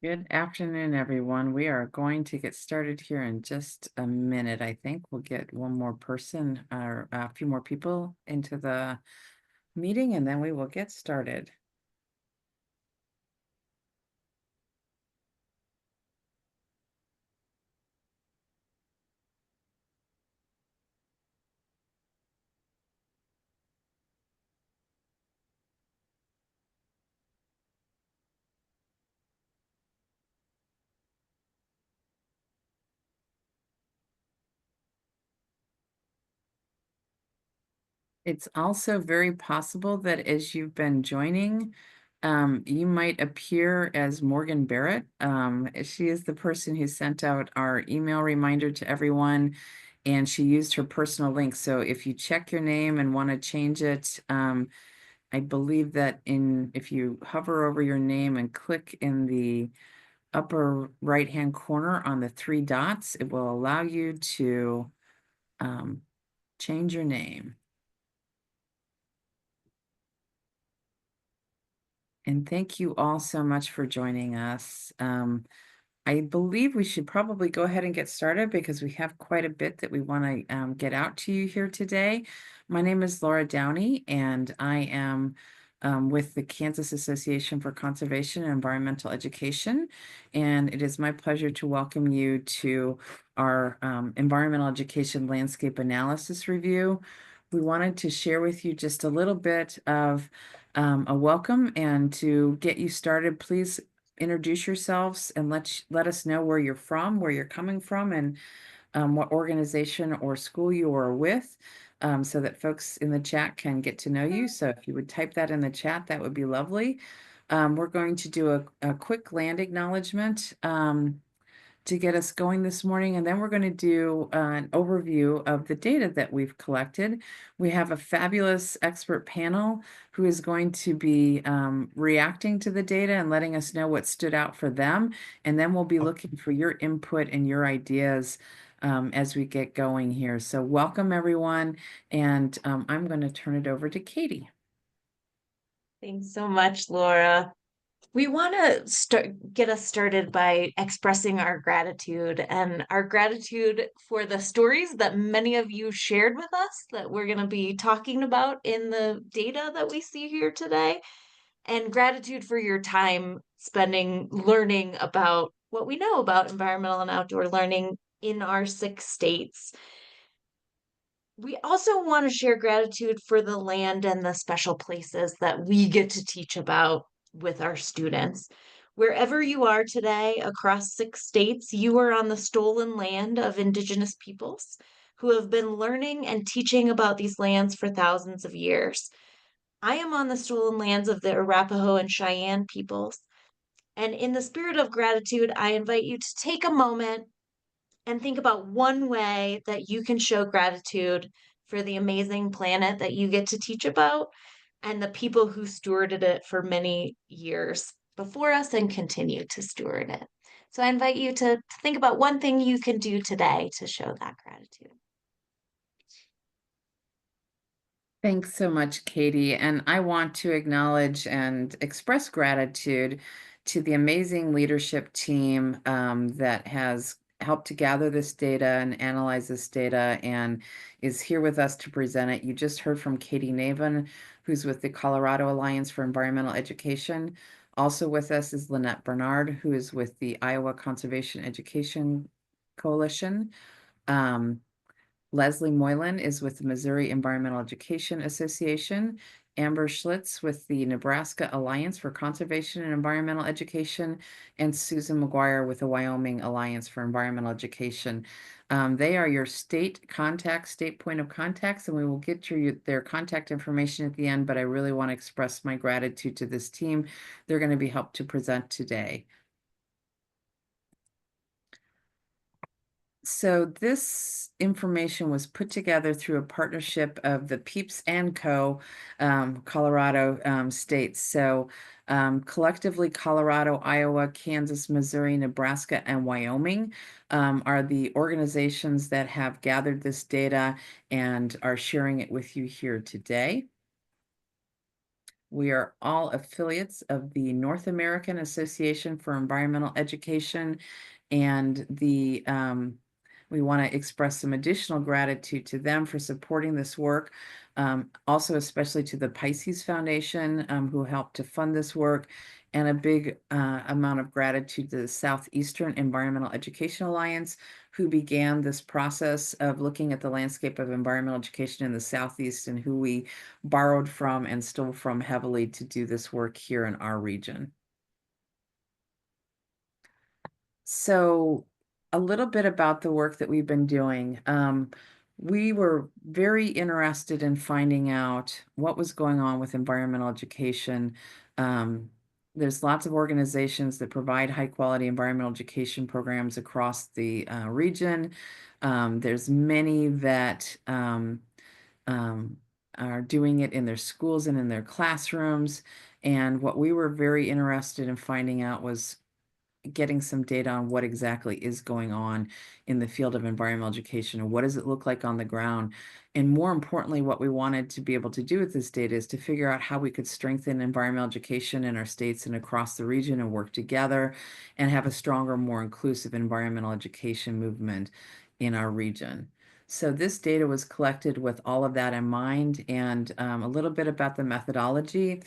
Good afternoon, everyone. We are going to get started here in just a minute. I think we'll get one more person or a few more people into the meeting, and then we will get started. It's also very possible that as you've been joining, you might appear as Morgan Barrett. She is the person who sent out our email reminder to everyone, and she used her personal link. So if you check your name and want to change it, I believe that if you hover over your name and click in the upper right-hand corner on the three dots, it will allow you to change your name. And thank you all so much for joining us. I believe we should probably go ahead and get started because we have quite a bit that we want to get out to you here today. My name is Laura Downey, and I am with the Kansas Association for Conservation and Environmental Education. And it is my pleasure to welcome you to our Environmental Education Landscape Analysis Review. We wanted to share with you just a little bit of a welcome, and to get you started, please introduce yourselves and let us know where you're from, where you're coming from, and what organization or school you are with, so that folks in the chat can get to know you. So if you would type that in the chat, that would be lovely. We're going to do a quick land acknowledgement to get us going this morning, and then we're going to do an overview of the data that we've collected. We have a fabulous expert panel who is going to be reacting to the data and letting us know what stood out for them, and then we'll be looking for your input and your ideas as we get going here. So welcome, everyone, and I'm going to turn it over to Katie. Thanks so much, Laura. We want to get us started by expressing our gratitude and our gratitude for the stories that many of you shared with us that we're going to be talking about in the data that we see here today, and gratitude for your time spending learning about what we know about environmental and outdoor learning in our 6 states. We also want to share gratitude for the land and the special places that we get to teach about with our students. Wherever you are today across 6 states, you are on the stolen land of Indigenous peoples who have been learning and teaching about these lands for thousands of years. I am on the stolen lands of the Arapaho and Cheyenne peoples. And in the spirit of gratitude, I invite you to take a moment and think about one way that you can show gratitude for the amazing planet that you get to teach about and the people who stewarded it for many years before us and continue to steward it. So I invite you to think about one thing you can do today to show that gratitude. Thanks so much, Katie. And I want to acknowledge and express gratitude to the amazing leadership team that has helped to gather this data and analyze this data and is here with us to present it. You just heard from Katie Navin, who's with the Colorado Alliance for Environmental Education. Also with us is Lynette Bernard, who is with the Iowa Conservation Education Coalition. Leslie Moylan is with the Missouri Environmental Education Association. Amber Schlitz with the Nebraska Alliance for Conservation and Environmental Education, and Susan McGuire with the Wyoming Alliance for Environmental Education. They are your state contacts, state point of contacts, and we will get their contact information at the end, but I really want to express my gratitude to this team. They're going to be helped to present today. So this information was put together through a partnership of the PEEPs and Co. Colorado states. So collectively, Colorado, Iowa, Kansas, Missouri, Nebraska, and Wyoming are the organizations that have gathered this data and are sharing it with you here today. We are all affiliates of the North American Association for Environmental Education, and we want to express some additional gratitude to them for supporting this work. Also, especially to the Pisces Foundation, who helped to fund this work, and a big amount of gratitude to the Southeastern Environmental Education Alliance, who began this process of looking at the landscape of environmental education in the Southeast, and who we borrowed from and stole from heavily to do this work here in our region. So a little bit about the work that we've been doing. We were very interested in finding out what was going on with environmental education. Um, there's lots of organizations that provide high quality environmental education programs across the region. There's many that um, are doing it in their schools and in their classrooms. And what we were very interested in finding out was getting some data on what exactly is going on in the field of environmental education and what does it look like on the ground. And more importantly, what we wanted to be able to do with this data is to figure out how we could strengthen environmental education in our states and across the region and work together and have a stronger, more inclusive environmental education movement in our region. So this data was collected with all of that in mind, and a little bit about the methodology.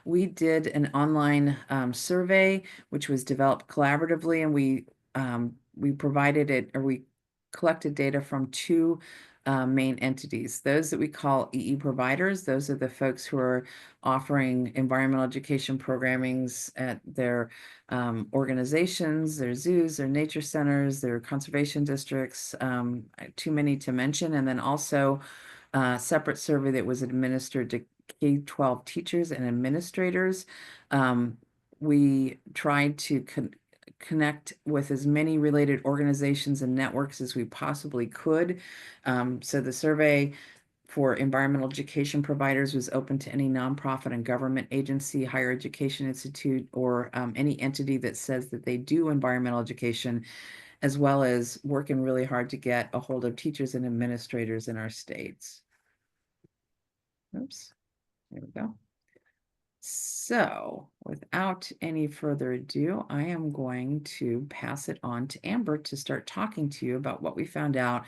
We did an online survey which was developed collaboratively, and we provided it, or we collected data from two main entities. Those that we call EE providers, those are the folks who are offering environmental education programmings at their organizations, their zoos, their nature centers, their conservation districts, too many to mention. And then also a separate survey that was administered to K-12 teachers and administrators. We tried to connect with as many related organizations and networks as we possibly could. So the survey for environmental education providers was open to any nonprofit and government agency, higher education institute, or any entity that says that they do environmental education, as well as working really hard to get a hold of teachers and administrators in our states. Oops, there we go. So without any further ado, I am going to pass it on to Amber to start talking to you about what we found out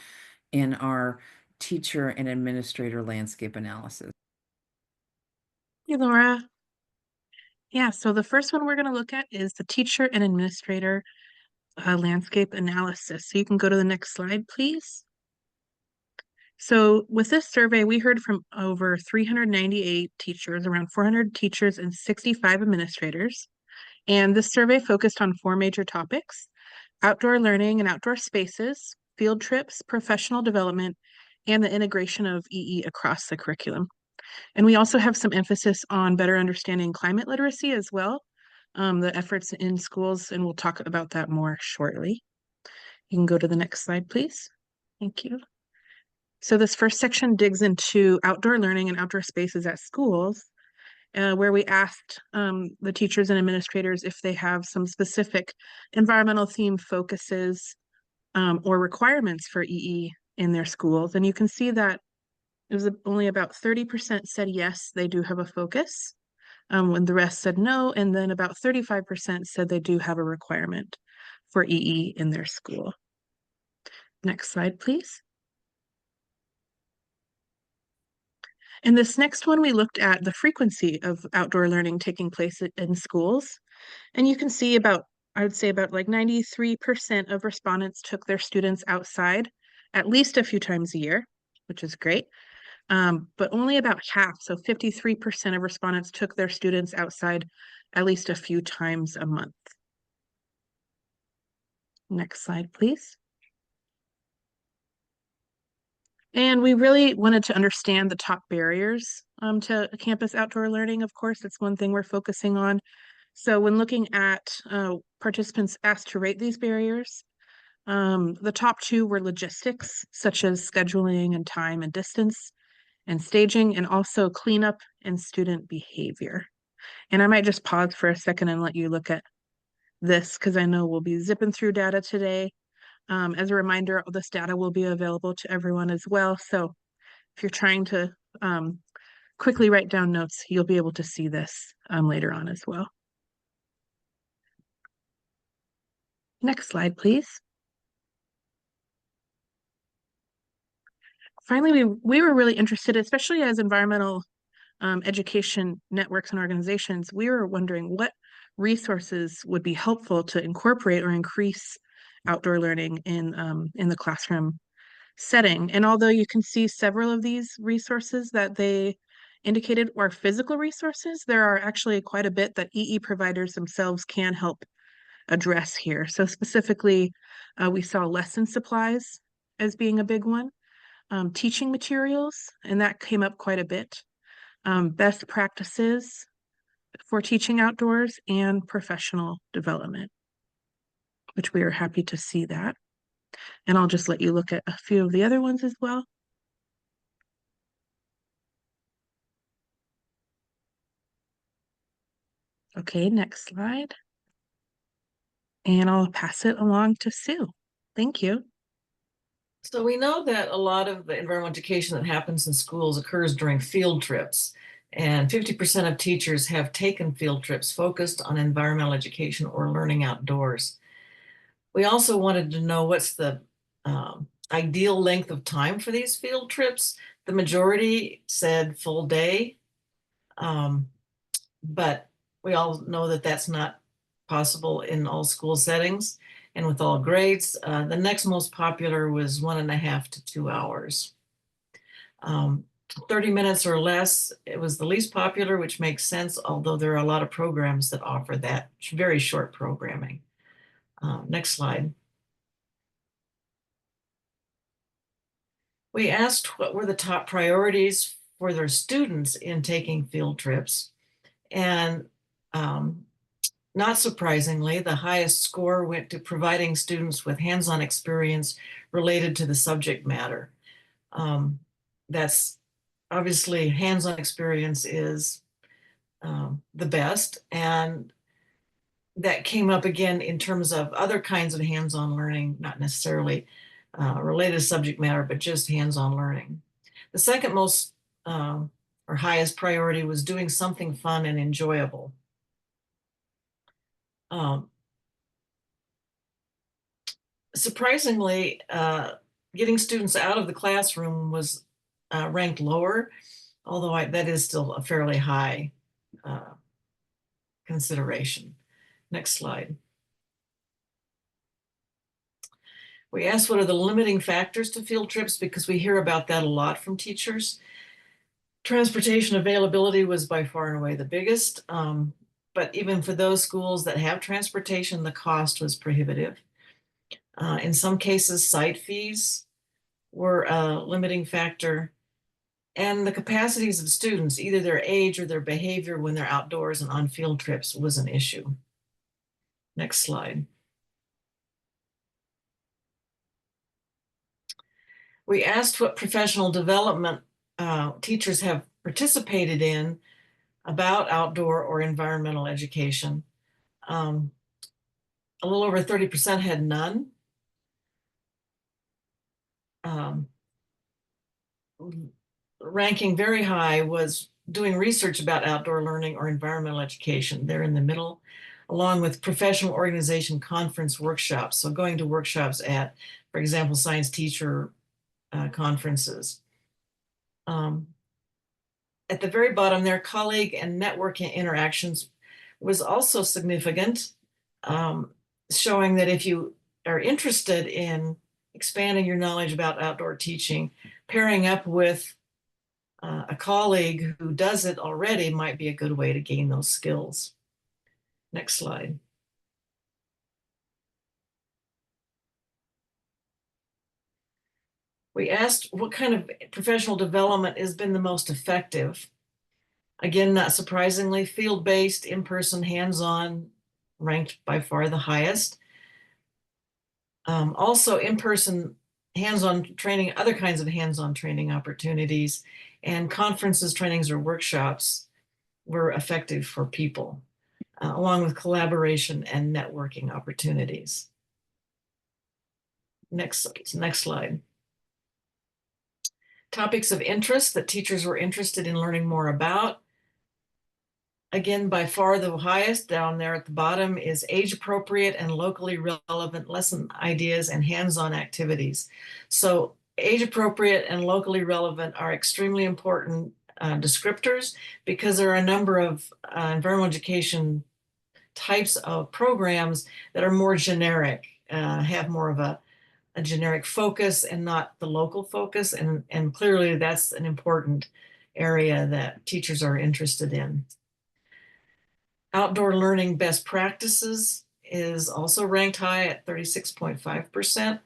in our teacher and administrator landscape analysis. Hey, Laura. Yeah, so the first one we're going to look at is the teacher and administrator landscape analysis. So you can go to the next slide, please. So with this survey, we heard from over 398 teachers, around 400 teachers and 65 administrators. And this survey focused on four major topics: outdoor learning and outdoor spaces, field trips, professional development, and the integration of EE across the curriculum. And we also have some emphasis on better understanding climate literacy as well, the efforts in schools, and we'll talk about that more shortly. You can go to the next slide, please. Thank you. So this first section digs into outdoor learning and outdoor spaces at schools, where we asked the teachers and administrators if they have some specific environmental theme focuses or requirements for EE in their schools. And you can see that it was only about 30% said yes, they do have a focus, when the rest said no, and then about 35% said they do have a requirement for EE in their school. Next slide, please. In this next one, we looked at the frequency of outdoor learning taking place in schools. And you can see I would say about like 93% of respondents took their students outside at least a few times a year, which is great. But only about half, so 53% of respondents took their students outside at least a few times a month. Next slide, please. And we really wanted to understand the top barriers to campus outdoor learning. Of course, that's one thing we're focusing on. So when looking at participants asked to rate these barriers, the top two were logistics, such as scheduling and time and distance, and staging, and also cleanup and student behavior. And I might just pause for a second and let you look at this, because I know we'll be zipping through data today. As a reminder, this data will be available to everyone as well. So if you're trying to quickly write down notes, you'll be able to see this later on as well. Next slide, please. Finally, we were really interested, especially as environmental education networks and organizations, we were wondering what resources would be helpful to incorporate or increase outdoor learning in the classroom setting. And although you can see several of these resources that they indicated are physical resources, there are actually quite a bit that EE providers themselves can help address here. So specifically, we saw lesson supplies as being a big one, teaching materials, and that came up quite a bit, best practices for teaching outdoors, and professional development, which we are happy to see that. And I'll just let you look at a few of the other ones as well. Okay, next slide. And I'll pass it along to Sue. Thank you. So we know that a lot of the environmental education that happens in schools occurs during field trips, and 50% of teachers have taken field trips focused on environmental education or learning outdoors. We also wanted to know what's the ideal length of time for these field trips. The majority said full day, but we all know that that's not possible in all school settings and with all grades. The next most popular was 1.5 to 2 hours. 30 minutes or less, it was the least popular, which makes sense, although there are a lot of programs that offer that very short programming. Next slide. We asked what were the top priorities for their students in taking field trips. And not surprisingly, the highest score went to providing students with hands-on experience related to the subject matter. That's obviously hands-on experience is the best, and that came up again in terms of other kinds of hands-on learning, not necessarily related to subject matter, but just hands-on learning. The second most or highest priority was doing something fun and enjoyable. Surprisingly, getting students out of the classroom was ranked lower, although that is still a fairly high consideration. Next slide. We asked what are the limiting factors to field trips, because we hear about that a lot from teachers. Transportation availability was by far and away the biggest, but even for those schools that have transportation, the cost was prohibitive. In some cases, site fees were a limiting factor, and the capacities of students, either their age or their behavior when they're outdoors and on field trips, was an issue. Next slide. We asked what professional development teachers have participated in about outdoor or environmental education. A little over 30% had none. Ranking very high was doing research about outdoor learning or environmental education. They're in the middle, along with professional organization conference workshops. So going to workshops at, for example, science teacher conferences. At the very bottom there, colleague and networking interactions was also significant, showing that if you are interested in expanding your knowledge about outdoor teaching, pairing up with a colleague who does it already might be a good way to gain those skills. Next slide. We asked what kind of professional development has been the most effective. Again, not surprisingly, field-based, in-person, hands-on ranked by far the highest. Also in-person hands-on training, other kinds of hands-on training opportunities, and conferences, trainings, or workshops were effective for people, along with collaboration and networking opportunities. Next slide. Topics of interest that teachers were interested in learning more about. Again, by far the highest down there at the bottom is age-appropriate and locally relevant lesson ideas and hands-on activities. So age-appropriate and locally relevant are extremely important descriptors because there are a number of environmental education types of programs that are more generic, have more of a generic focus and not the local focus. And clearly that's an important area that teachers are interested in. Outdoor learning best practices is also ranked high at 36.5%.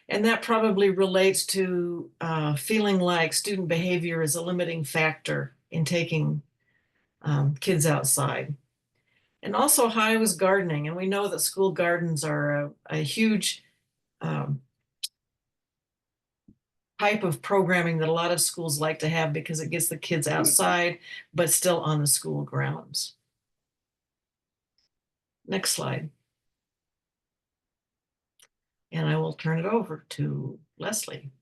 And that probably relates to feeling like student behavior is a limiting factor in taking kids outside. And also high was gardening. And we know that school gardens are a huge type of programming that a lot of schools like to have because it gets the kids outside, but still on the school grounds. Next slide. And I will turn it over to Leslie.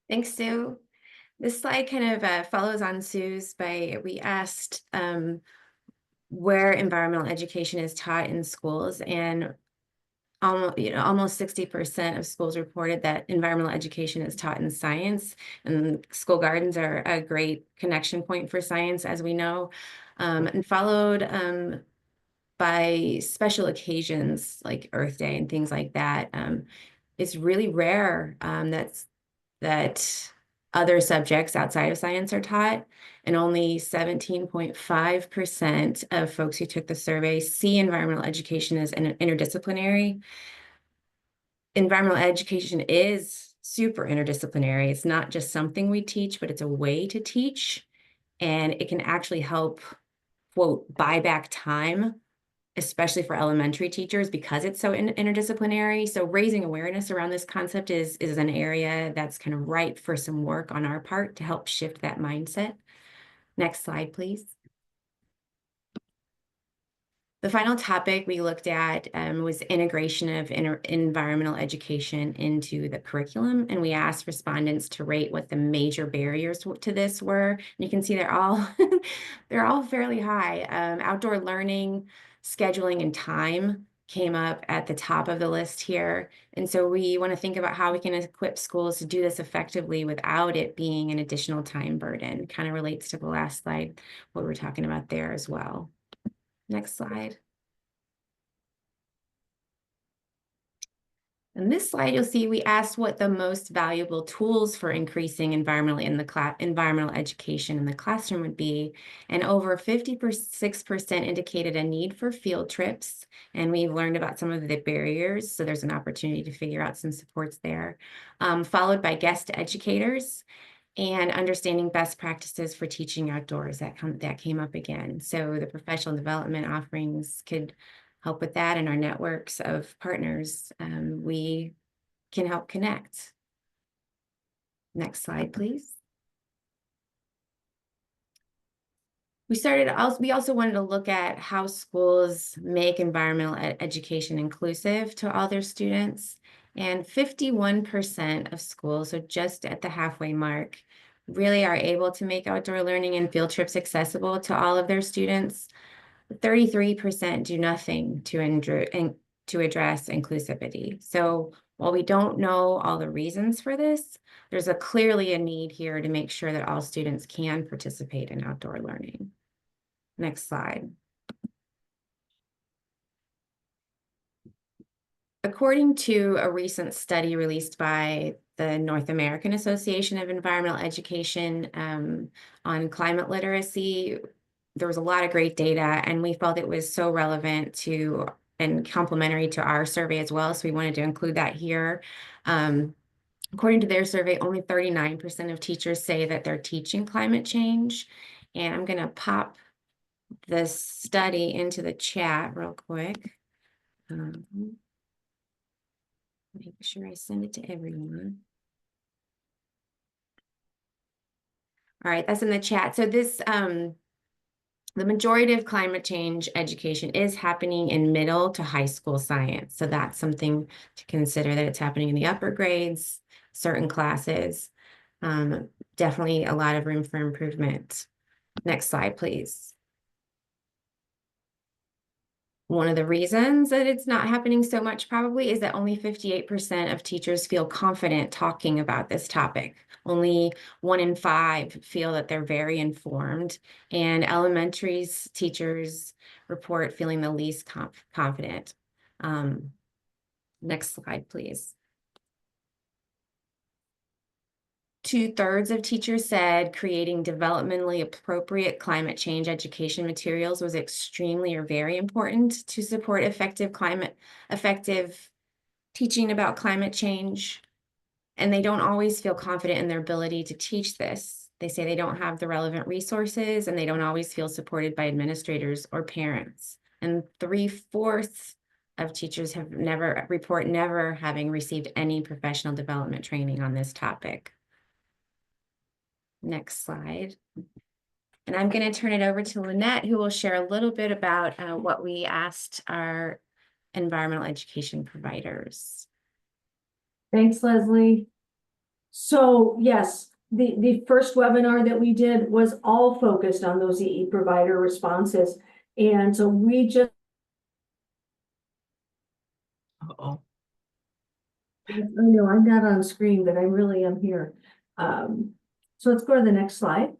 Thanks, Sue. This slide kind of follows on Sue's we asked where environmental education is taught in schools, and almost 60% of schools reported that environmental education is taught in science, and school gardens are a great connection point for science, as we know, and followed by special occasions like Earth Day and things like that. It's really rare that other subjects outside of science are taught, and only 17.5% of folks who took the survey see environmental education as interdisciplinary. Environmental education is super interdisciplinary. It's not just something we teach, but it's a way to teach, and it can actually help, quote, buy back time, especially for elementary teachers, because it's so interdisciplinary. So raising awareness around this concept is an area that's kind of ripe for some work on our part to help shift that mindset. Next slide, please. The final topic we looked at was integration of environmental education into the curriculum, and we asked respondents to rate what the major barriers to this were. And you can see they're all they're all fairly high. Outdoor learning, scheduling, and time came up at the top of the list here. And so we want to think about how we can equip schools to do this effectively without it being an additional time burden. Kind of relates to the last slide, what we're talking about there as well. Next slide. In this slide, you'll see we asked what the most valuable tools for increasing environmental education in the classroom would be, and over 56% indicated a need for field trips, and we've learned about some of the barriers, so there's an opportunity to figure out some supports there, followed by guest educators, and understanding best practices for teaching outdoors. That came up again. So the professional development offerings could help with that, and our networks of partners, we can help connect. Next slide, please. We also wanted to look at how schools make environmental education inclusive to all their students. And 51% of schools, so just at the halfway mark, really are able to make outdoor learning and field trips accessible to all of their students. 33% do nothing to address inclusivity. So while we don't know all the reasons for this, there's clearly a need here to make sure that all students can participate in outdoor learning. Next slide. According to a recent study released by the North American Association of Environmental Education on climate literacy, there was a lot of great data, and we felt it was so relevant to and complementary to our survey as well. So we wanted to include that here. According to their survey, only 39% of teachers say that they're teaching climate change. And I'm going to pop this study into the chat real quick. Make sure I send it to everyone. All right, that's in the chat. So this, the majority of climate change education is happening in middle to high school science. So that's something to consider, that it's happening in the upper grades, certain classes. Definitely a lot of room for improvement. Next slide, please. One of the reasons that it's not happening so much probably is that only 58% of teachers feel confident talking about this topic. Only 1 in 5 feel that they're very informed, and elementary teachers report feeling the least confident. Next slide, please. 2/3 of teachers said creating developmentally appropriate climate change education materials was extremely or very important to support effective teaching about climate change. And they don't always feel confident in their ability to teach this. They say they don't have the relevant resources and they don't always feel supported by administrators or parents. And 3/4 of teachers have never having received any professional development training on this topic. Next slide. And I'm going to turn it over to Lynette, who will share a little bit about what we asked our environmental education providers. Thanks, Leslie. So yes, the first webinar that we did was all focused on those EE provider responses. And so we just, Uh-oh. I know I'm not on screen, but I really am here. So let's go to the next slide.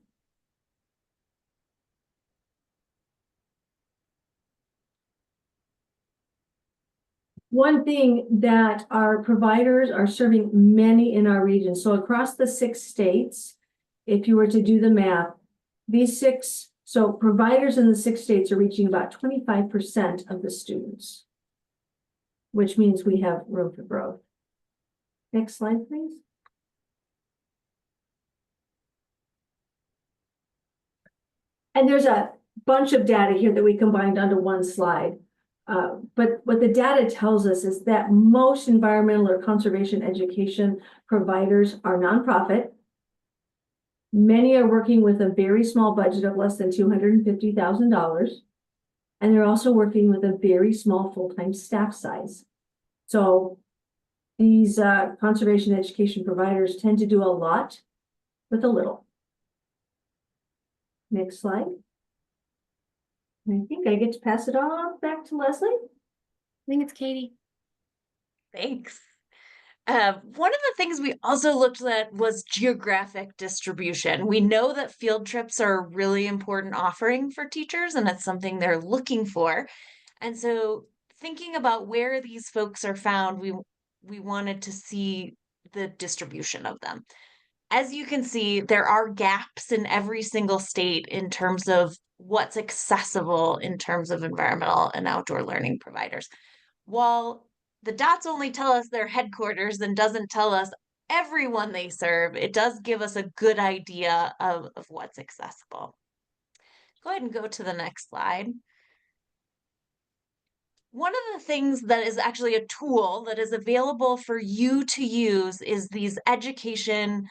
One thing that our providers are serving many in our region. So across the 6 states, if you were to do the math, so providers in the 6 states are reaching about 25% of the students, which means we have room for growth. Next slide, please. And there's a bunch of data here that we combined onto one slide. But what the data tells us is that most environmental or conservation education providers are nonprofit. Many are working with a very small budget of less than $250,000. And they're also working with a very small full-time staff size. So these conservation education providers tend to do a lot with a little. Next slide. I think I get to pass it on back to Leslie. I think it's Katie. Thanks. One of the things we also looked at was geographic distribution. We know that field trips are a really important offering for teachers, and it's something they're looking for. And so thinking about where these folks are found, we wanted to see the distribution of them. As you can see, there are gaps in every single state in terms of what's accessible in terms of environmental and outdoor learning providers. While the dots only tell us their headquarters and doesn't tell us everyone they serve, it does give us a good idea of what's accessible. Go ahead and go to the next slide. One of the things that is actually a tool that is available for you to use is these education,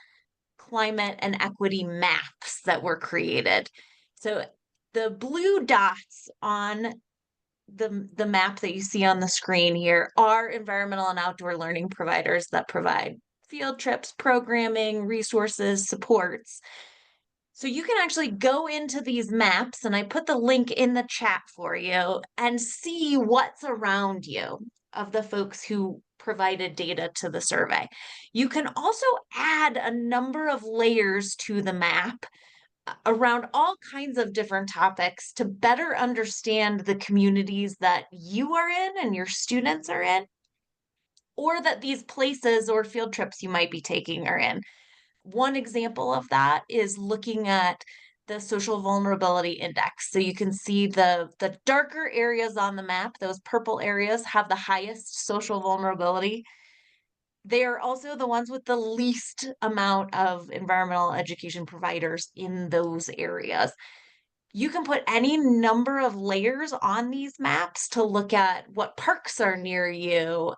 climate, and equity maps that were created. So the blue dots on the map that you see on the screen here are environmental and outdoor learning providers that provide field trips, programming, resources, supports. So you can actually go into these maps, and I put the link in the chat for you, and see what's around you of the folks who provided data to the survey. You can also add a number of layers to the map around all kinds of different topics to better understand the communities that you are in and your students are in, or that these places or field trips you might be taking are in. One example of that is looking at the social vulnerability index. So you can see the darker areas on the map, those purple areas, have the highest social vulnerability. They are also the ones with the least amount of environmental education providers in those areas. You can put any number of layers on these maps to look at what parks are near you,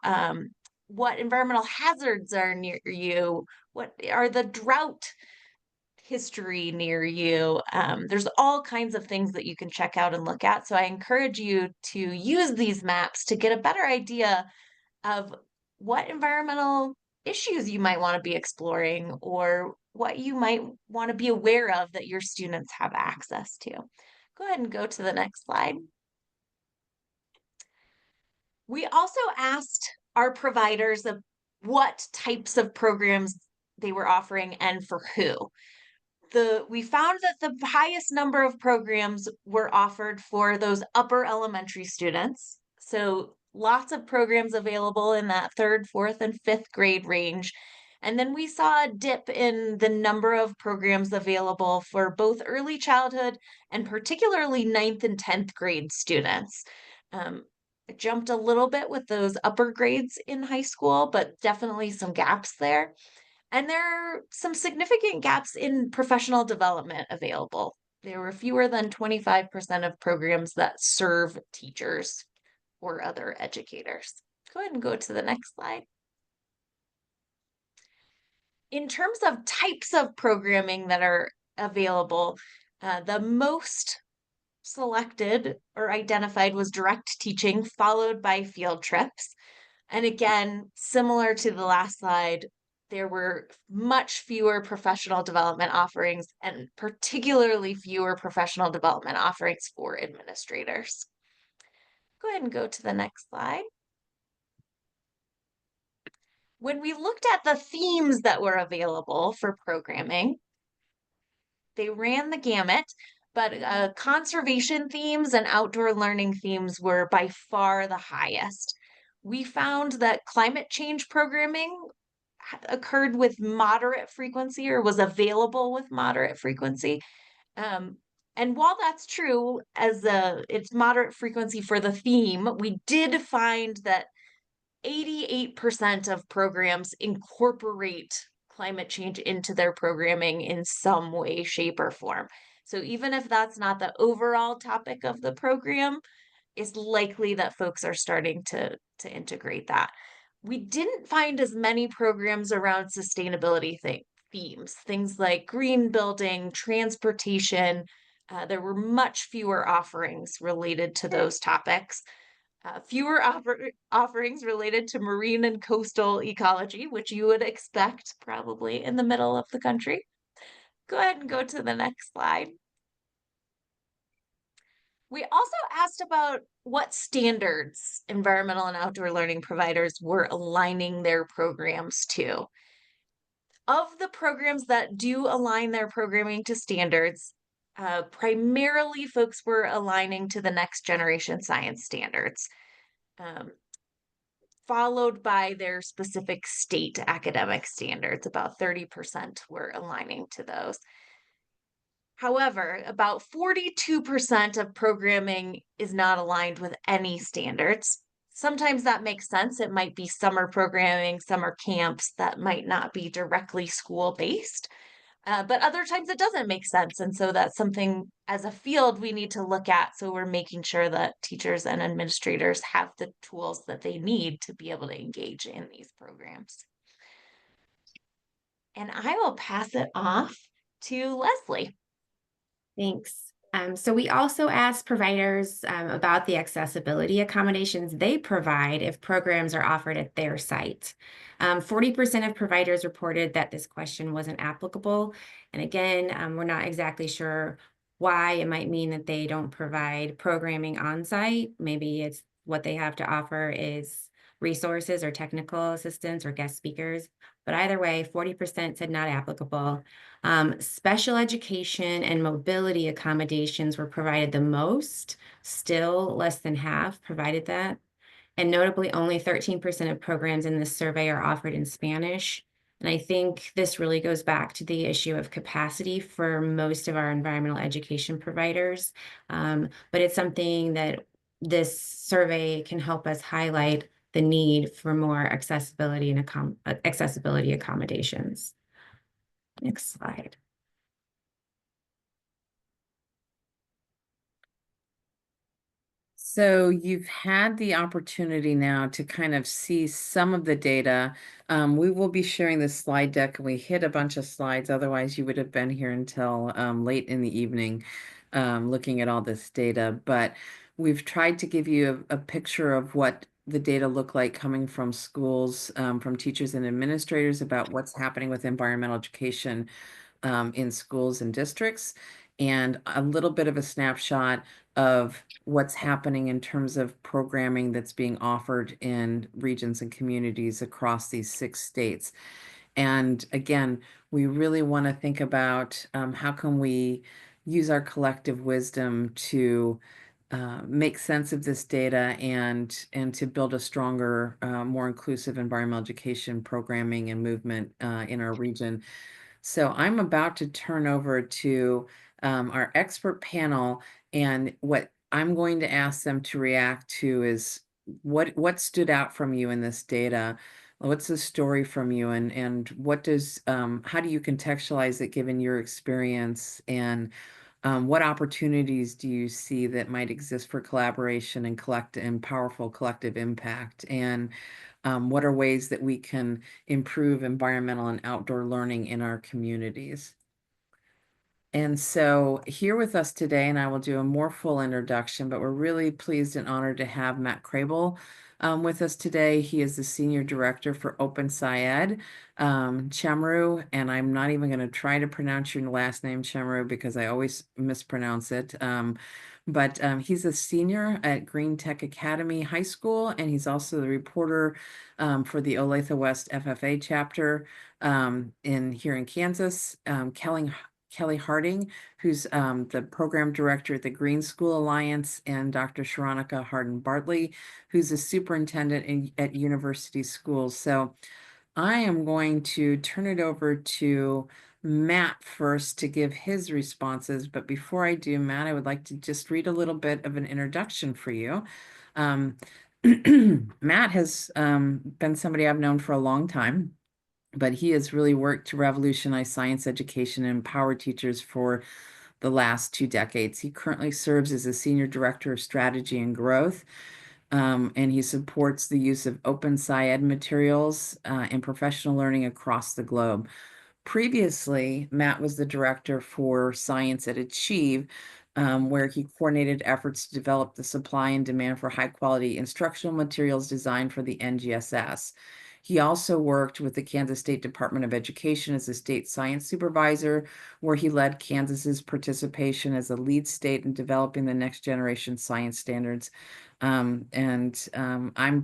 what environmental hazards are near you, what are the drought history near you. There's all kinds of things that you can check out and look at. So I encourage you to use these maps to get a better idea of what environmental issues you might want to be exploring, or what you might want to be aware of that your students have access to. Go ahead and go to the next slide. We also asked our providers of what types of programs they were offering and for who. We found that the highest number of programs were offered for those upper elementary students. So lots of programs available in that third, fourth, and fifth grade range. And then we saw a dip in the number of programs available for both early childhood and particularly ninth and 10th grade students. It jumped a little bit with those upper grades in high school, but definitely some gaps there. And there are some significant gaps in professional development available. There were fewer than 25% of programs that serve teachers or other educators. Go ahead and go to the next slide. In terms of types of programming that are available, the most selected or identified was direct teaching, followed by field trips. And again, similar to the last slide, there were much fewer professional development offerings and particularly fewer professional development offerings for administrators. Go ahead and go to the next slide. When we looked at the themes that were available for programming, they ran the gamut, but conservation themes and outdoor learning themes were by far the highest. We found that climate change programming occurred with moderate frequency or was available with moderate frequency. And while that's true, as it's moderate frequency for the theme, we did find that 88% of programs incorporate climate change into their programming in some way, shape, or form. So even if that's not the overall topic of the program, it's likely that folks are starting to integrate that. We didn't find as many programs around sustainability themes, things like green building, transportation. There were much fewer offerings related to those topics. Fewer offerings related to marine and coastal ecology, which you would expect probably in the middle of the country. Go ahead and go to the next slide. We also asked about what standards environmental and outdoor learning providers were aligning their programs to. Of the programs that do align their programming to standards, primarily folks were aligning to the next generation science standards. Followed by their specific state academic standards. About 30% were aligning to those. However, about 42% of programming is not aligned with any standards. Sometimes that makes sense. It might be summer programming, summer camps that might not be directly school-based. But other times it doesn't make sense. And so that's something as a field we need to look at. So we're making sure that teachers and administrators have the tools that they need to be able to engage in these programs. And I will pass it off to Leslie. Thanks. So we also asked providers about the accessibility accommodations they provide if programs are offered at their site. 40% of providers reported that this question wasn't applicable. And again, we're not exactly sure why. It might mean that they don't provide programming on site. Maybe it's what they have to offer is resources or technical assistance or guest speakers. But either way, 40% said not applicable. Special education and mobility accommodations were provided the most, still less than half provided that. And notably, only 13% of programs in this survey are offered in Spanish. And I think this really goes back to the issue of capacity for most of our environmental education providers. But it's something that this survey can help us highlight the need for more accessibility and accessibility accommodations. Next slide. So you've had the opportunity now to kind of see some of the data. We will be sharing this slide deck, and we hit a bunch of slides. Otherwise, you would have been here until late in the evening looking at all this data. But we've tried to give you a picture of what the data look like coming from schools, from teachers and administrators about what's happening with environmental education in schools and districts, and a little bit of a snapshot of what's happening in terms of programming that's being offered in regions and communities across these 6 states. And again, we really want to think about how can we use our collective wisdom to make sense of this data and to build a stronger, more inclusive environmental education programming and movement in our region. So I'm about to turn over to our expert panel, and what I'm going to ask them to react to is what stood out from you in this data? What's the story from you, and what does how do you contextualize it given your experience, and what opportunities do you see that might exist for collaboration and powerful collective impact? And what are ways that we can improve environmental and outdoor learning in our communities? And so here with us today, and I will do a more full introduction, but we're really pleased and honored to have Matt Crable with us today. He is the Senior Director for Open Syed Chamru, and I'm not even going to try to pronounce your last name, Chamru, because I always mispronounce it. But he's a senior at Green Tech Academy High School, and he's also the reporter for the Olathe West FFA chapter here in Kansas. Kelly Harding, who's the program director at the Green School Alliance, and Dr. Sharonica Hardin-Bartley, who's a superintendent at university schools. So I am going to turn it over to Matt first to give his responses. But before I do, Matt, I would like to just read a little bit of an introduction for you. Matt has been somebody I've known for a long time, but he has really worked to revolutionize science education and empower teachers for the last 2 decades. He currently serves as a senior director of strategy and growth, and he supports the use of open SciEd materials in professional learning across the globe. Previously, Matt was the director for science at Achieve, where he coordinated efforts to develop the supply and demand for high-quality instructional materials designed for the NGSS. He also worked with the Kansas State Department of Education as a state science supervisor, where he led Kansas's participation as a lead state in developing the next generation science standards. I'm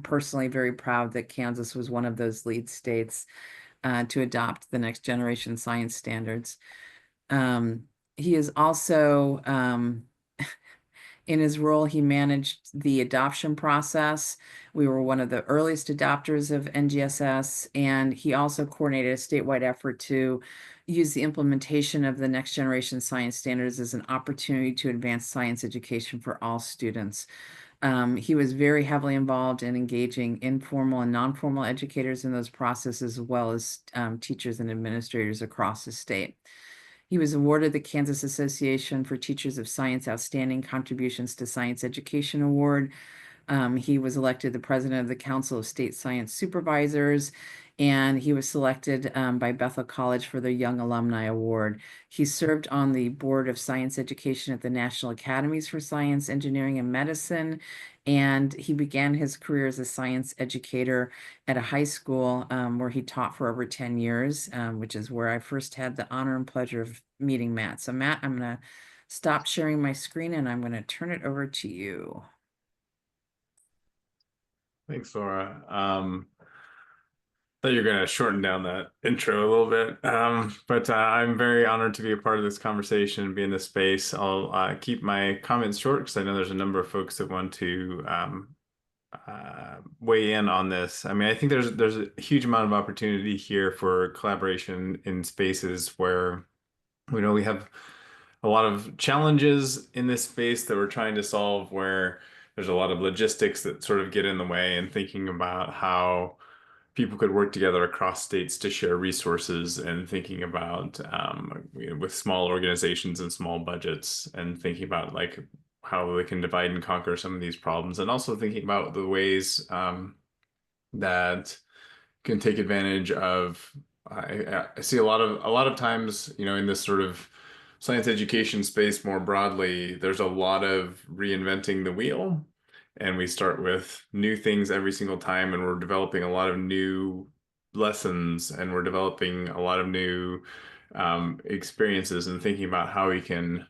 personally very proud that Kansas was one of those lead states to adopt the next generation science standards. He is also in his role, he managed the adoption process. We were one of the earliest adopters of NGSS, and he also coordinated a statewide effort to use the implementation of the next generation science standards as an opportunity to advance science education for all students. He was very heavily involved in engaging informal and non-formal educators in those processes, as well as teachers and administrators across the state. He was awarded the Kansas Association for Teachers of Science Outstanding Contributions to Science Education Award. He was elected the president of the Council of State Science Supervisors, and he was selected by Bethel College for their Young Alumni Award. He served on the Board of Science Education at the National Academies for Science, Engineering, and Medicine, and he began his career as a science educator at a high school where he taught for over 10 years, which is where I first had the honor and pleasure of meeting Matt. So Matt, I'm going to stop sharing my screen and I'm going to turn it over to you. Thanks, Laura. Thought you're going to shorten down that intro a little bit, but I'm very honored to be a part of this conversation and be in this space. I'll keep my comments short because I know there's a number of folks that want to weigh in on this. I mean, I think there's a huge amount of opportunity here for collaboration in spaces where we know we have a lot of challenges in this space that we're trying to solve, where there's a lot of logistics that sort of get in the way, and thinking about how people could work together across states to share resources, and thinking about with small organizations and small budgets, and thinking about like how they can divide and conquer some of these problems, and also thinking about the ways that can take advantage of. I see a lot of times, in this sort of science education space more broadly, there's a lot of reinventing the wheel. and we start with new things every single time, and we're developing a lot of new lessons, and we're developing a lot of new experiences, and thinking about how we can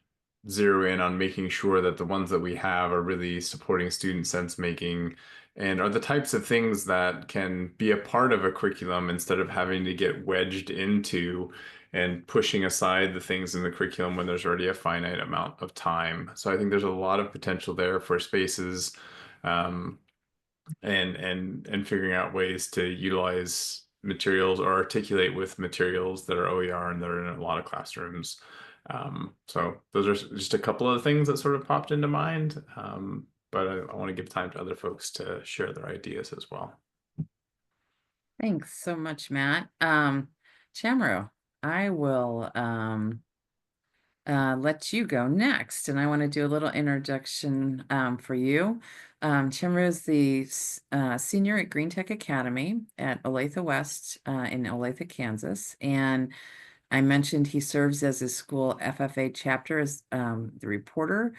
zero in on making sure that the ones that we have are really supporting student sense making and are the types of things that can be a part of a curriculum instead of having to get wedged into and pushing aside the things in the curriculum when there's already a finite amount of time. So I think there's a lot of potential there for spaces, um, and figuring out ways to utilize materials or articulate with materials that are OER and that are in a lot of classrooms. So those are just a couple of things that sort of popped into mind. But I want to give time to other folks to share their ideas as well. Thanks so much, Matt. Chamro, I will let you go next, and I want to do a little introduction for you. Chamro is the senior at Green Tech Academy at Olathe West in Olathe, Kansas, and I mentioned he serves as his school FFA chapter as the reporter,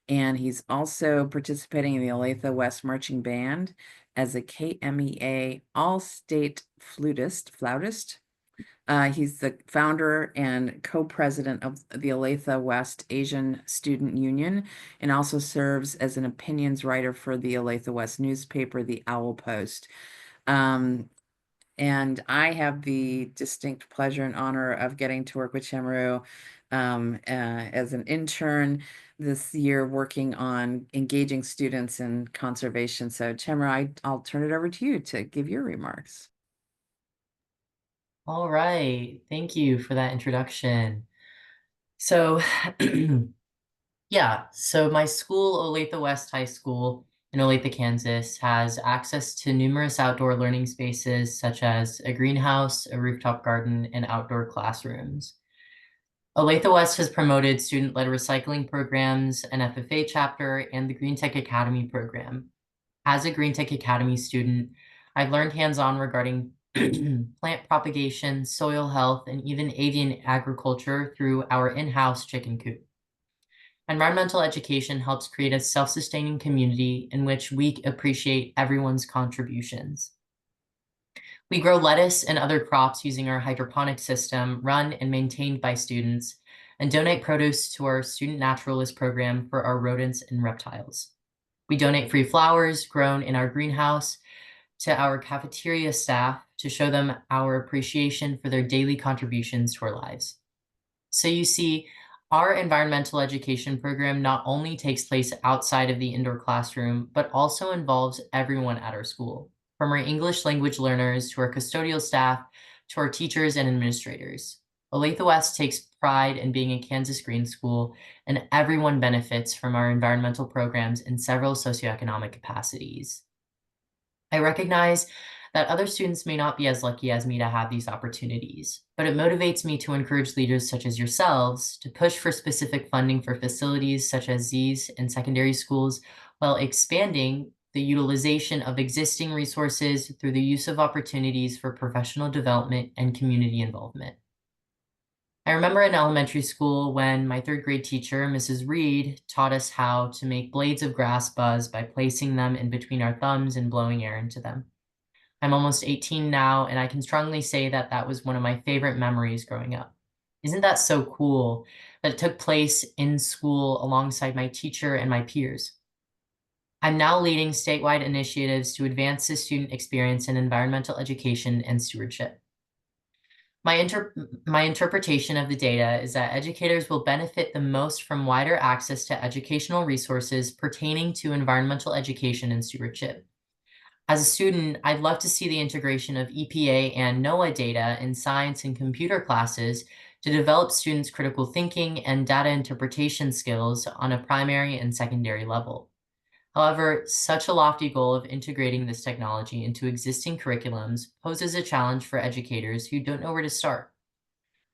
and he's also participating in the Olathe West Marching Band as a KMEA All-State flautist. He's the founder and co-president of the Olathe West Asian Student Union, and also serves as an opinions writer for the Olathe West newspaper, the Owl Post. And I have the distinct pleasure and honor of getting to work with Chamru as an intern this year, working on engaging students in conservation. So Chamru, I'll turn it over to you to give your remarks. All right, thank you for that introduction. So, yeah, so my school, Olathe West High School in Olathe, Kansas, has access to numerous outdoor learning spaces such as a greenhouse, a rooftop garden, and outdoor classrooms. Olathe West has promoted student-led recycling programs, an FFA chapter, and the Green Tech Academy program. As a Green Tech Academy student, I've learned hands-on regarding plant propagation, soil health, and even avian agriculture through our in-house chicken coop. Environmental education helps create a self-sustaining community in which we appreciate everyone's contributions. We grow lettuce and other crops using our hydroponic system, run and maintained by students, and donate produce to our student naturalist program for our rodents and reptiles. We donate free flowers grown in our greenhouse to our cafeteria staff to show them our appreciation for their daily contributions to our lives. So you see, our environmental education program not only takes place outside of the indoor classroom, but also involves everyone at our school, from our English language learners to our custodial staff to our teachers and administrators. Olathe West takes pride in being a Kansas Green school, and everyone benefits from our environmental programs in several socioeconomic capacities. I recognize that other students may not be as lucky as me to have these opportunities, but it motivates me to encourage leaders such as yourselves to push for specific funding for facilities such as these in secondary schools, while expanding the utilization of existing resources through the use of opportunities for professional development and community involvement. I remember in elementary school when my third grade teacher, Mrs. Reed, taught us how to make blades of grass buzz by placing them in between our thumbs and blowing air into them. I'm almost 18 now, and I can strongly say that that was one of my favorite memories growing up. Isn't that so cool that it took place in school alongside my teacher and my peers? I'm now leading statewide initiatives to advance the student experience in environmental education and stewardship. My interpretation of the data is that educators will benefit the most from wider access to educational resources pertaining to environmental education and stewardship. As a student, I'd love to see the integration of EPA and NOAA data in science and computer classes to develop students' critical thinking and data interpretation skills on a primary and secondary level. However, such a lofty goal of integrating this technology into existing curriculums poses a challenge for educators who don't know where to start.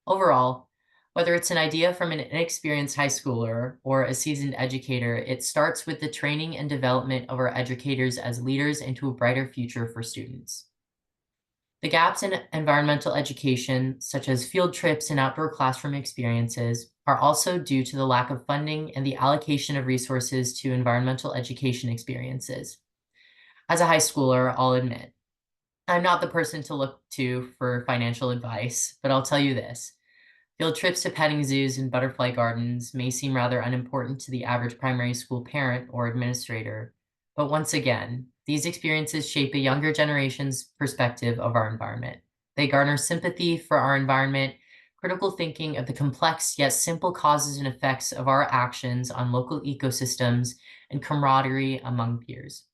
Overall, whether it's an idea from an inexperienced high schooler or a seasoned educator, it starts with the training and development of our educators as leaders into a brighter future for students. The gaps in environmental education, such as field trips and outdoor classroom experiences, are also due to the lack of funding and the allocation of resources to environmental education experiences. As a high schooler, I'll admit, I'm not the person to look to for financial advice, but I'll tell you this. Field trips to petting zoos and butterfly gardens may seem rather unimportant to the average primary school parent or administrator, but once again, these experiences shape a younger generation's perspective of our environment. They garner sympathy for our environment, critical thinking of the complex yet simple causes and effects of our actions on local ecosystems, and camaraderie among peers.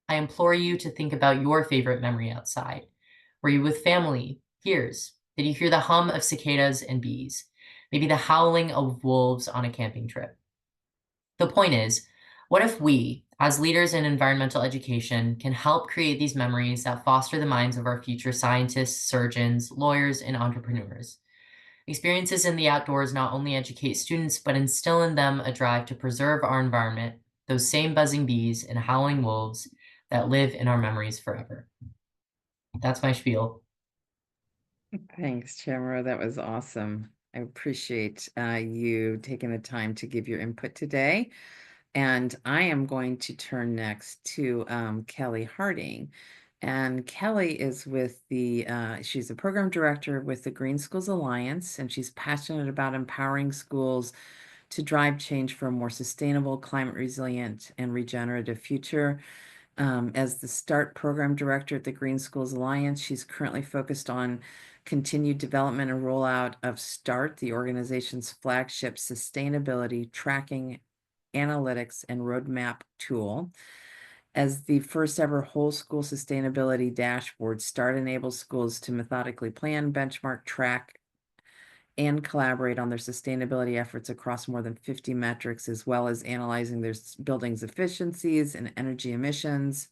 I implore you to think about your favorite memory outside. Were you with family, peers? Did you hear the hum of cicadas and bees? Maybe the howling of wolves on a camping trip? The point is, what if we, as leaders in environmental education, can help create these memories that foster the minds of our future scientists, surgeons, lawyers, and entrepreneurs? Experiences in the outdoors not only educate students, but instill in them a drive to preserve our environment, those same buzzing bees and howling wolves that live in our memories forever. That's my spiel. Thanks, Chamara. That was awesome. I appreciate you taking the time to give your input today. And I am going to turn next to Kelly Harding. And Kelly is with she's a program director with the Green Schools Alliance, and she's passionate about empowering schools to drive change for a more sustainable, climate resilient, and regenerative future. As the START program director at the Green Schools Alliance, she's currently focused on continued development and rollout of START, the organization's flagship sustainability tracking, analytics, and roadmap tool. As the first ever whole school sustainability dashboard, START enables schools to methodically plan, benchmark, track, and collaborate on their sustainability efforts across more than 50 metrics, as well as analyzing their buildings' efficiencies and energy emissions.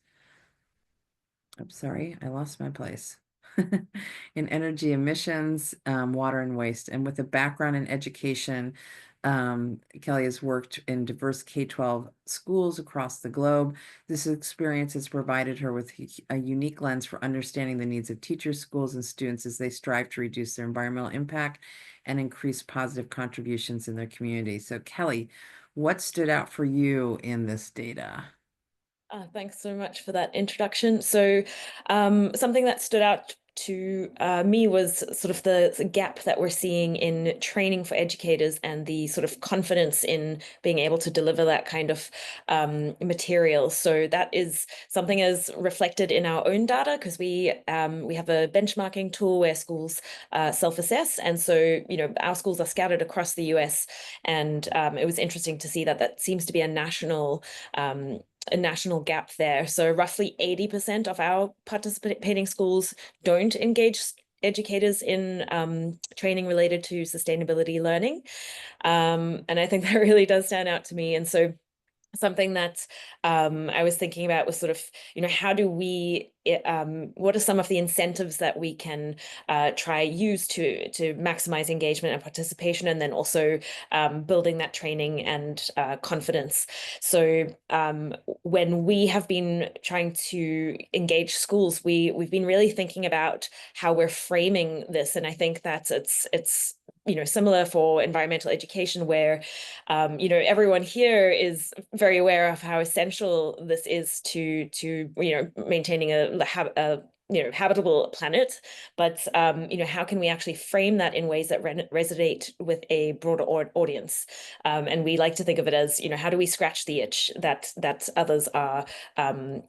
I'm sorry, I lost my place. In energy emissions, water and waste. And with a background in education, Kelly has worked in diverse K-12 schools across the globe. This experience has provided her with a unique lens for understanding the needs of teachers, schools, and students as they strive to reduce their environmental impact and increase positive contributions in their community. So Kelly, what stood out for you in this data? Thanks so much for that introduction. So something that stood out to me was sort of the gap that we're seeing in training for educators and the sort of confidence in being able to deliver that kind of material. So that is something as reflected in our own data, because we have a benchmarking tool where schools self-assess. And so, you know, our schools are scattered across the US, and it was interesting to see that that seems to be a national gap there. So roughly 80% of our participating schools don't engage educators in training related to sustainability learning. And I think that really does stand out to me. And so something that I was thinking about was sort of, you know, how do we, what are some of the incentives that we can try use to maximize engagement and participation, and then also building that training and confidence. So when we have been trying to engage schools, we've been really thinking about how we're framing this, and I think that it's you know, similar for environmental education, where you know, everyone here is very aware of how essential this is to you know, maintaining a you know, habitable planet. But you know, how can we actually frame that in ways that resonate with a broader audience? And we like to think of it as, you know, how do we scratch the itch that others are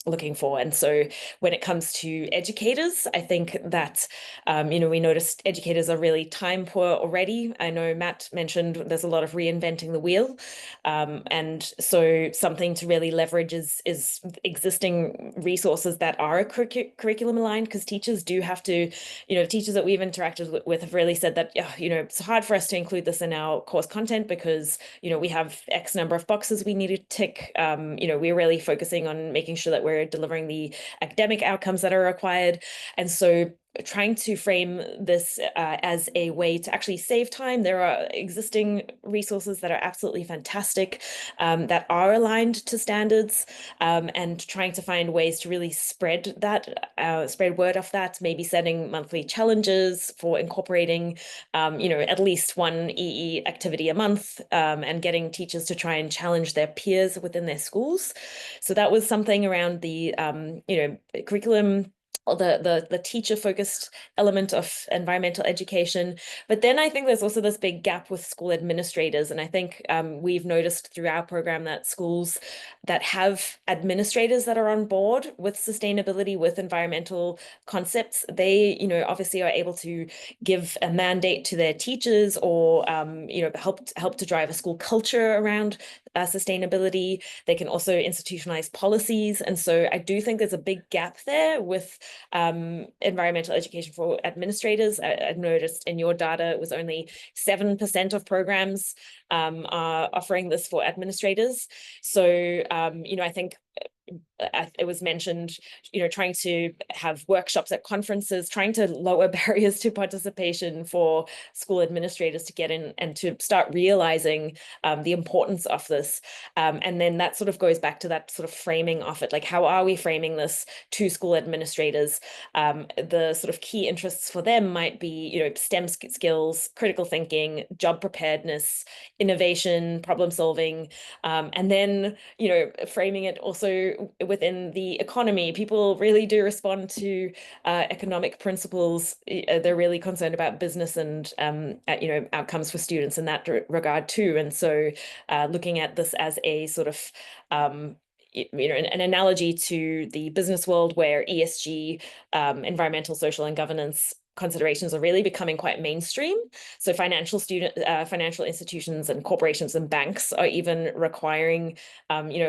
looking for? And so when it comes to educators, I think that you know, we noticed educators are really time poor already. I know Matt mentioned there's a lot of reinventing the wheel. And so something to really leverage is existing resources that are curriculum aligned, because teachers do have to, you know, teachers that we've interacted with have really said that, you know, it's hard for us to include this in our course content because, you know, we have X number of boxes we need to tick. You know, we're really focusing on making sure that we're delivering the academic outcomes that are required. And so trying to frame this as a way to actually save time. There are existing resources that are absolutely fantastic, that are aligned to standards, and trying to find ways to really spread word of that, maybe setting monthly challenges for incorporating, at least one EE activity a month, and getting teachers to try and challenge their peers within their schools. So that was something around the, curriculum, or the teacher focused element of environmental education. But then I think there's also this big gap with school administrators. And I think we've noticed through our program that schools that have administrators that are on board with sustainability, with environmental concepts, they, obviously are able to give a mandate to their teachers, or, help to drive a school culture around sustainability. They can also institutionalize policies. And so I do think there's a big gap there with environmental education for administrators. I've noticed in your data, it was only 7% of programs are offering this for administrators. So, I think it was mentioned, trying to have workshops at conferences, trying to lower barriers to participation for school administrators to get in and to start realizing the importance of this. And then that sort of goes back to that sort of framing of it, like how are we framing this to school administrators? The sort of key interests for them might be, STEM skills, critical thinking, job preparedness, innovation, problem solving, and then, framing it also within the economy. People really do respond to economic principles. They're really concerned about business and outcomes for students in that regard too. And so looking at this as a sort of an analogy to the business world, where ESG, environmental, social, and governance considerations are really becoming quite mainstream. So financial institutions and corporations and banks are even requiring,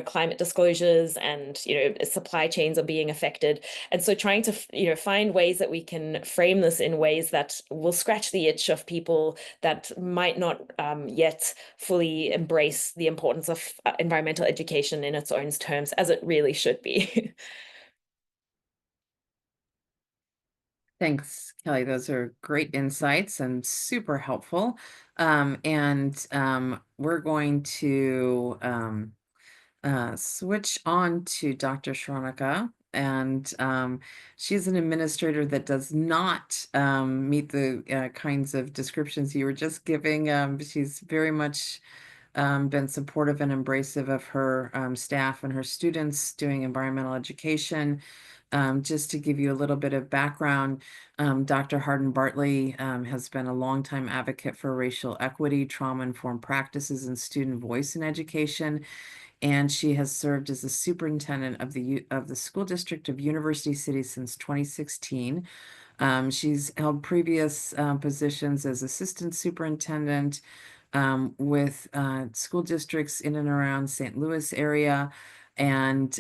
climate disclosures, and, supply chains are being affected. And so trying to, find ways that we can frame this in ways that will scratch the itch of people that might not yet fully embrace the importance of environmental education in its own terms, as it really should be. Thanks, Kelly. Those are great insights and super helpful. We're going to switch on to Dr. Shronika. And she's an administrator that does not meet the kinds of descriptions you were just giving. She's very much been supportive and embracive of her staff and her students doing environmental education. Just to give you a little bit of background, Dr. Hardin-Bartley has been a longtime advocate for racial equity, trauma-informed practices, and student voice in education. And she has served as the superintendent of the school district of University City since 2016. She's held previous positions as assistant superintendent with school districts in and around St. Louis area, and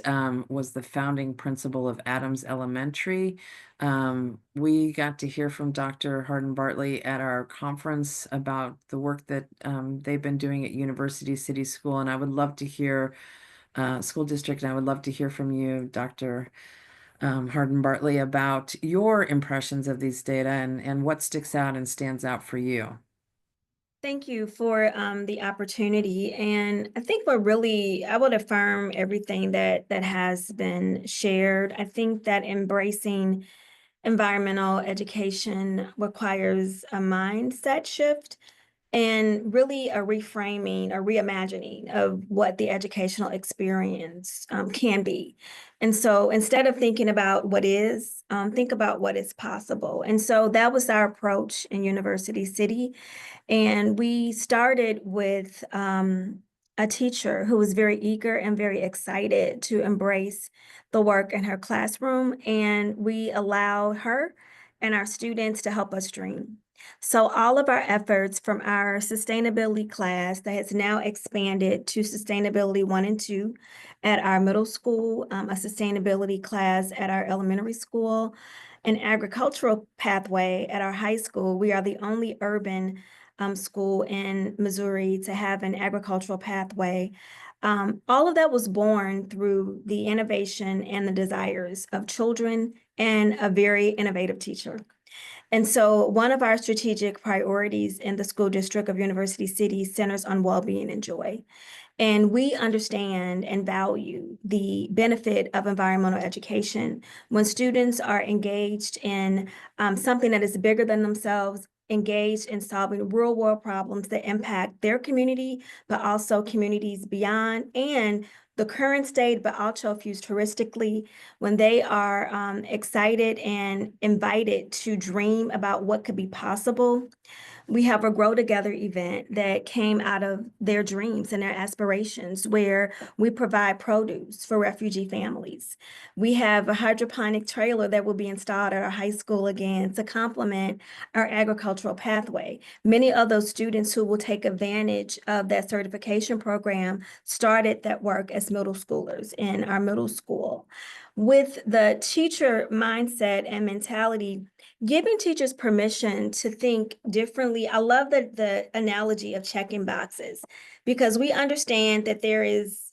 was the founding principal of Adams Elementary. We got to hear from Dr. Hardin-Bartley at our conference about the work that they've been doing at University City School, and I would love to hear school district, and I would love to hear from you, Dr. Hardin-Bartley, about your impressions of these data and what sticks out and stands out for you. Thank you for the opportunity. And I think I would affirm everything that has been shared. I think that embracing environmental education requires a mindset shift and really a reframing, a reimagining of what the educational experience can be. And so instead of thinking about what is, think about what is possible. And so that was our approach in University City. And we started with a teacher who was very eager and very excited to embrace the work in her classroom. And we allowed her and our students to help us dream. So all of our efforts from our sustainability class that has now expanded to sustainability 1 and 2 at our middle school, a sustainability class at our elementary school, an agricultural pathway at our high school. We are the only urban school in Missouri to have an agricultural pathway. All of that was born through the innovation and the desires of children and a very innovative teacher. And so one of our strategic priorities in the school district of University City centers on well-being and joy. And we understand and value the benefit of environmental education when students are engaged in something that is bigger than themselves, engaged in solving real world problems that impact their community, but also communities beyond, and the current state, but also futuristically, when they are excited and invited to dream about what could be possible. We have a Grow Together event that came out of their dreams and their aspirations, where we provide produce for refugee families. We have a hydroponic trailer that will be installed at our high school again to complement our agricultural pathway. Many of those students who will take advantage of that certification program started that work as middle schoolers in our middle school. With the teacher mindset and mentality, giving teachers permission to think differently. I love the analogy of checking boxes, because we understand that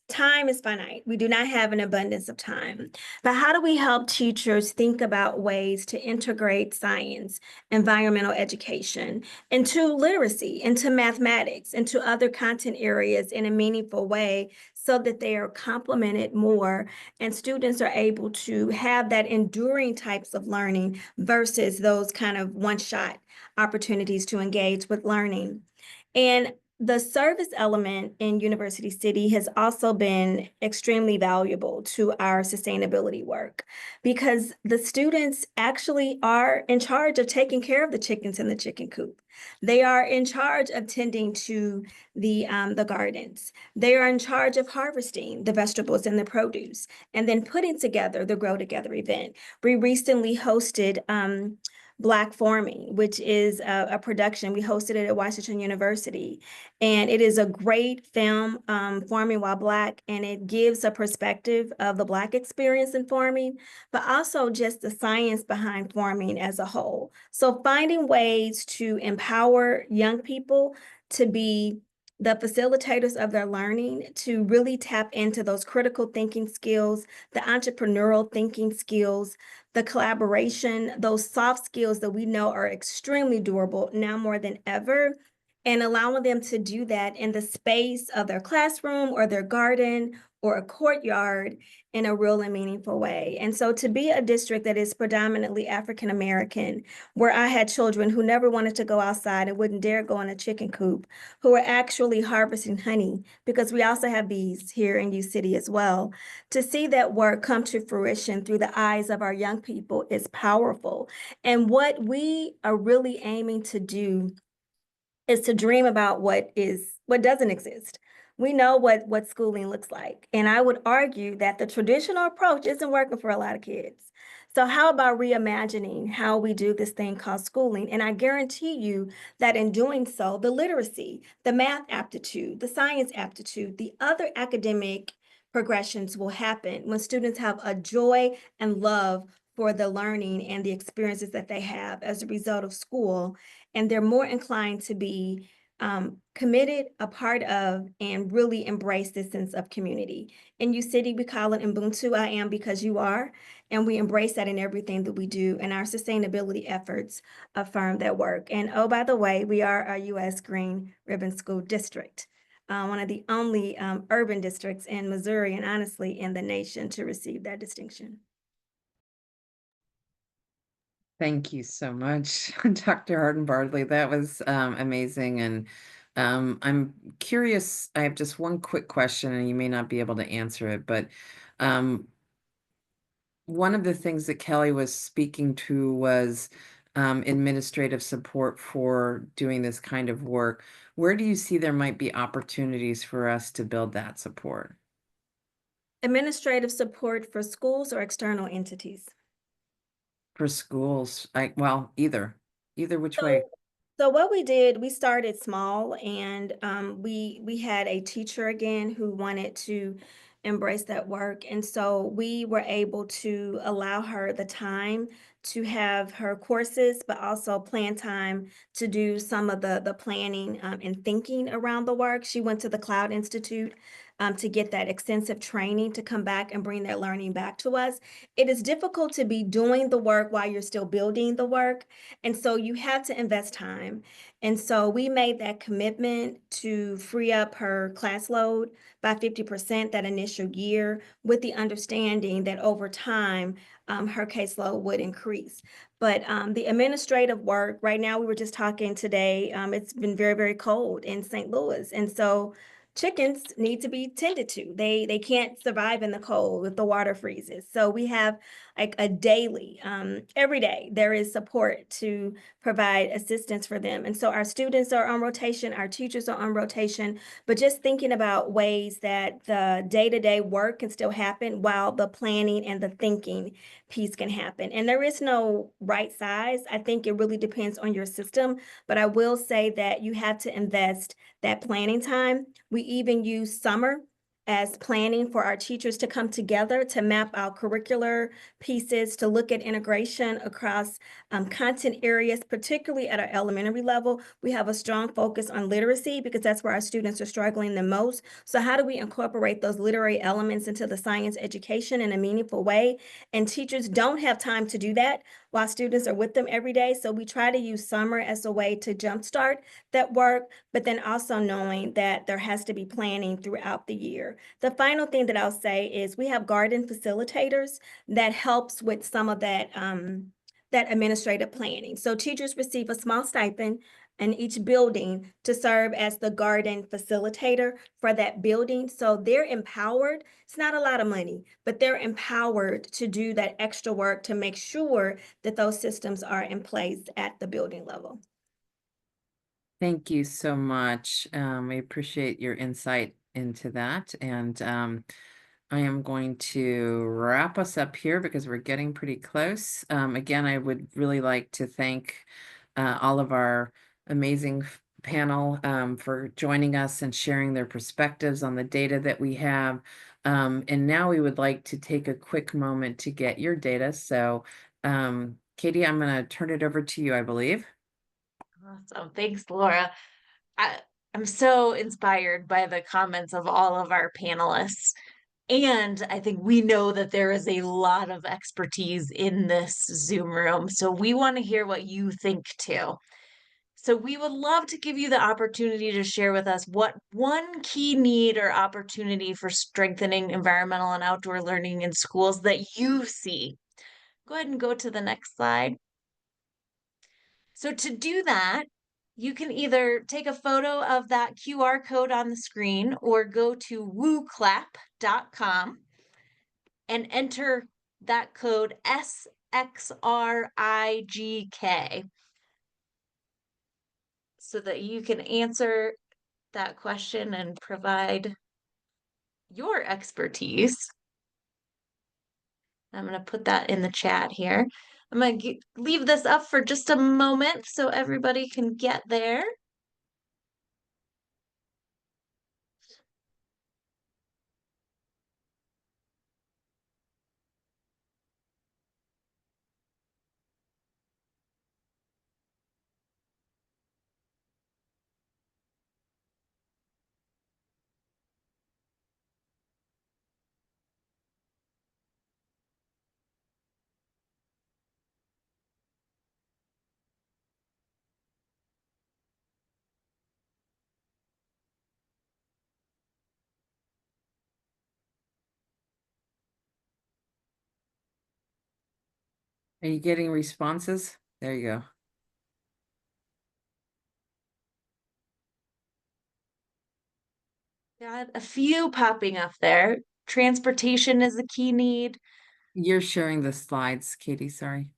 time is finite. We do not have an abundance of time. But how do we help teachers think about ways to integrate science, environmental education, into literacy, into mathematics, into other content areas in a meaningful way, so that they are complemented more and students are able to have that enduring types of learning versus those kind of one-shot opportunities to engage with learning. And the service element in University City has also been extremely valuable to our sustainability work, because the students actually are in charge of taking care of the chickens in the chicken coop. They are in charge of tending to the gardens. They are in charge of harvesting the vegetables and the produce, and then putting together the Grow Together event. We recently hosted Black Farming, which is a production. We hosted it at Washington University, and it is a great film, Farming While Black, and it gives a perspective of the Black experience in farming, but also just the science behind farming as a whole. So finding ways to empower young people to be the facilitators of their learning, to really tap into those critical thinking skills, the entrepreneurial thinking skills, the collaboration, those soft skills that we know are extremely durable now more than ever, and allowing them to do that in the space of their classroom or their garden or a courtyard in a real and meaningful way. And so to be a district that is predominantly African American, where I had children who never wanted to go outside and wouldn't dare go in a chicken coop, who are actually harvesting honey, because we also have bees here in U City as well, to see that work come to fruition through the eyes of our young people is powerful. And what we are really aiming to do is to dream about what doesn't exist. We know what schooling looks like. And I would argue that the traditional approach isn't working for a lot of kids. So how about reimagining how we do this thing called schooling? And I guarantee you that in doing so, the literacy, the math aptitude, the science aptitude, the other academic progressions will happen when students have a joy and love for the learning and the experiences that they have as a result of school. And they're more inclined to be committed, a part of, and really embrace this sense of community. In U City, we call it Ubuntu, I am because you are, and we embrace that in everything that we do, and our sustainability efforts affirm that work. And oh, by the way, we are a U.S. Green Ribbon School District, one of the only urban districts in Missouri, and honestly in the nation, to receive that distinction. Thank you so much, Dr. Harden-Bardley. That was amazing. And I'm curious, I have just one quick question, and you may not be able to answer it, but one of the things that Kelly was speaking to was administrative support for doing this kind of work. Where do you see there might be opportunities for us to build that support? Administrative support for schools or external entities? For schools, well, either which way. So what we did, we started small, and we had a teacher again who wanted to embrace that work. And so we were able to allow her the time to have her courses, but also plan time to do some of the planning and thinking around the work. She went to the Cloud Institute to get that extensive training to come back and bring that learning back to us. It is difficult to be doing the work while you're still building the work. And so you have to invest time. And so we made that commitment to free up her class load by 50% that initial year, with the understanding that over time, her caseload would increase. But the administrative work, right now, we were just talking today, it's been very, very cold in St. Louis. And so chickens need to be tended to. They can't survive in the cold if the water freezes. So we have like a daily, every day, there is support to provide assistance for them. And so our students are on rotation, our teachers are on rotation, but just thinking about ways that the day-to-day work can still happen while the planning and the thinking piece can happen. And there is no right size. I think it really depends on your system, but I will say that you have to invest that planning time. We even use summer as planning for our teachers to come together to map our curricular pieces, to look at integration across content areas, particularly at our elementary level. We have a strong focus on literacy because that's where our students are struggling the most. So how do we incorporate those literary elements into the science education in a meaningful way? And teachers don't have time to do that while students are with them every day. So we try to use summer as a way to jumpstart that work, but then also knowing that there has to be planning throughout the year. The final thing that I'll say is we have garden facilitators that helps with some of that, that administrative planning. So teachers receive a small stipend in each building to serve as the garden facilitator for that building. So they're empowered. It's not a lot of money, but they're empowered to do that extra work to make sure that those systems are in place at the building level. Thank you so much. I appreciate your insight into that. And I am going to wrap us up here because we're getting pretty close. Again, I would really like to thank all of our amazing panel for joining us and sharing their perspectives on the data that we have. And now we would like to take a quick moment to get your data. So, Katie, I'm going to turn it over to you, I believe. Awesome. Thanks, Laura. I'm so inspired by the comments of all of our panelists. And I think we know that there is a lot of expertise in this Zoom room. So we want to hear what you think too. So we would love to give you the opportunity to share with us what one key need or opportunity for strengthening environmental and outdoor learning in schools that you see. Go ahead and go to the next slide. So to do that, you can either take a photo of that QR code on the screen or go to wooclap.com and enter that code SXRIGK so that you can answer that question and provide your expertise. I'm going to put that in the chat here. I'm going to leave this up for just a moment so everybody can get there. Are you getting responses? There you go. Got a few popping up there. Transportation is a key need. You're sharing the slides, Katie, sorry.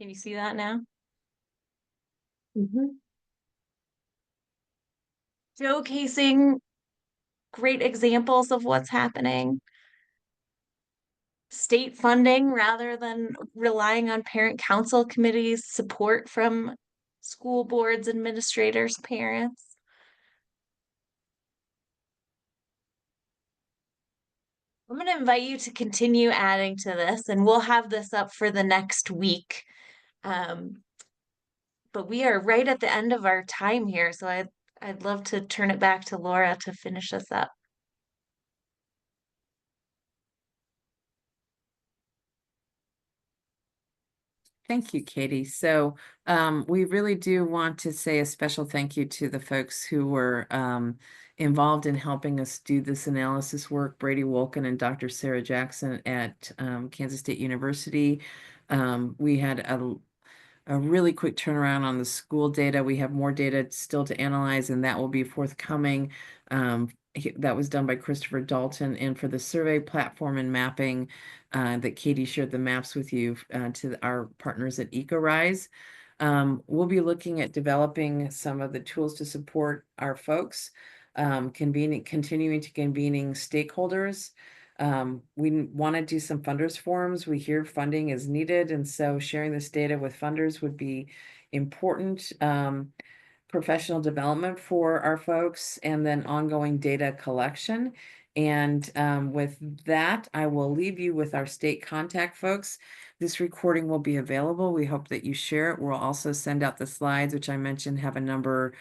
Can you see that now? Mhm. Showcasing great examples of what's happening. state funding rather than relying on parent council committees, support from school boards, administrators, parents. I'm going to invite you to continue adding to this, and we'll have this up for the next week. But we are right at the end of our time here, so I'd love to turn it back to Laura to finish us up. Thank you, Katie. So we really do want to say a special thank you to the folks who were involved in helping us do this analysis work, Brady Wolken and Dr. Sarah Jackson at Kansas State University. We had a really quick turnaround on the school data. We have more data still to analyze, and that will be forthcoming. That was done by Christopher Dalton. And for the survey platform and mapping that Katie shared the maps with you to our partners at EcoRise. We'll be looking at developing some of the tools to support our folks, continuing to convening stakeholders. We want to do some funders forums. We hear funding is needed, and so sharing this data with funders would be important. Professional development for our folks, and then ongoing data collection. And with that, I will leave you with our state contact folks. This recording will be available. We hope that you share it. We'll also send out the slides, which I mentioned have a number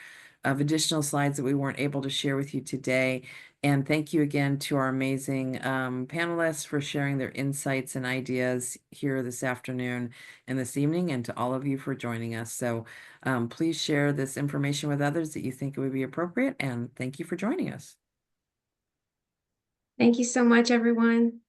of additional slides that we weren't able to share with you today. And thank you again to our amazing panelists for sharing their insights and ideas here this afternoon and this evening, and to all of you for joining us. So please share this information with others that you think it would be appropriate, and thank you for joining us. Thank you so much, everyone.